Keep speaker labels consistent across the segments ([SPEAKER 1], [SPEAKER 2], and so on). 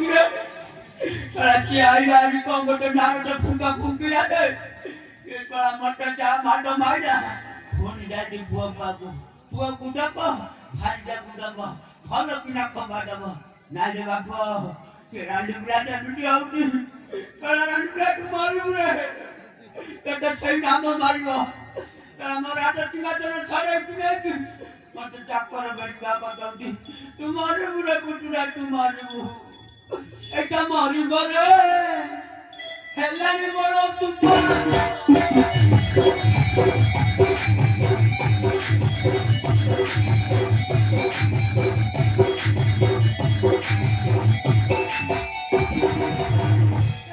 [SPEAKER 1] किरे साला की आई आई को गोटे नारटे फुंका फुंकी आते ये साला मट जा माडो माइला फोन दादी बुआ गुडा को भाई जा गुडा को भलो किना खबा दबो ना रे बापो के रांडी ब्राटा बिटी आउती साला रांडी ब्राटा मारू रे कत सही नाम मारियो साला मराटा तिमा तो छाड़े किने मत चाकर बड़का बताउती तू मारू रे कुटुरा तू मारू एका मारी बरे हेलानी बड़ो तू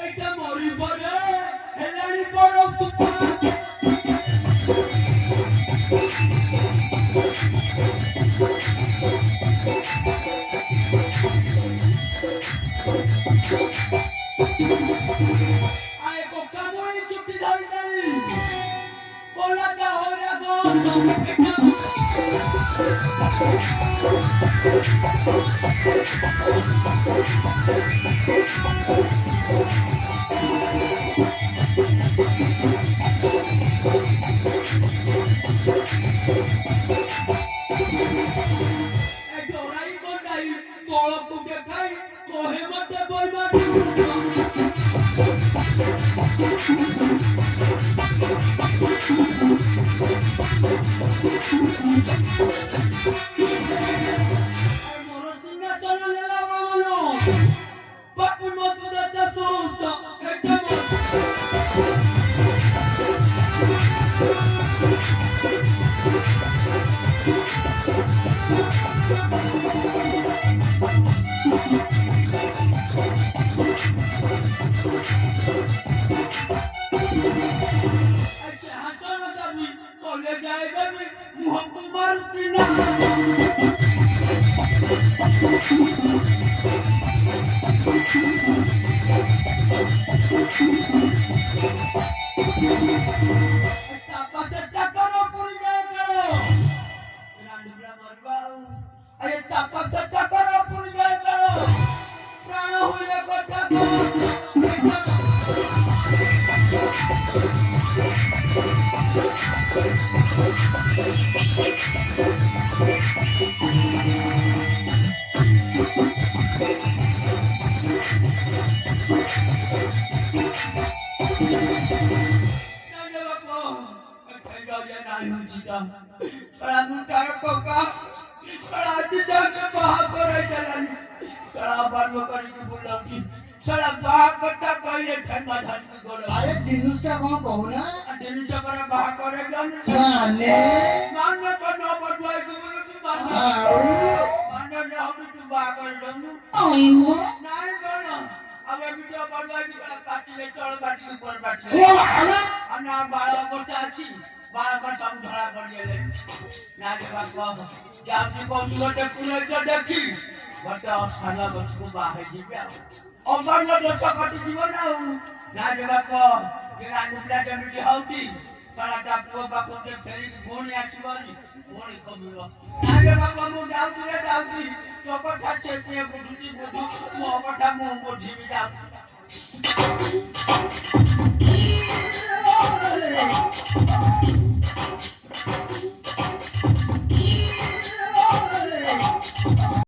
[SPEAKER 1] एका मारी बरे हेलानी बड़ो तू आए को कामोनी छुट्टी धरी नहीं बोला क्या हो रहा गो जोराई को नहीं तोड़ को देखाई कोहे मत बोल
[SPEAKER 2] अरे दिनुसा कौन कहूना
[SPEAKER 1] दिनुसा पर बाहर करे जान
[SPEAKER 2] माने
[SPEAKER 1] माने को न बदवाई को बोलो तू माने माने न हम तू बाहर कर दमु
[SPEAKER 2] ओइमो
[SPEAKER 1] नहीं बनो अब वीडियो बदवाई की पाची ले तोड़ बाटी ऊपर बाटी अन्ना बाला बसा छी बाला पर सब धरा पड़िए ना जे बाप जाती को सुगटे पुले तो देखी बटा साला बचको बाहर जीबे अमर न दर्शक कटी जीवन ना जे बाप केरा नुपला जमिटी हौती साला टापो बाप के फेरी गोणी आछिबनी गोणी कमिलो ना जे बाप मु जाउती रे जाउती तो कथा से पे बुझुती बुझु मो कथा मु बुझिबी जाउ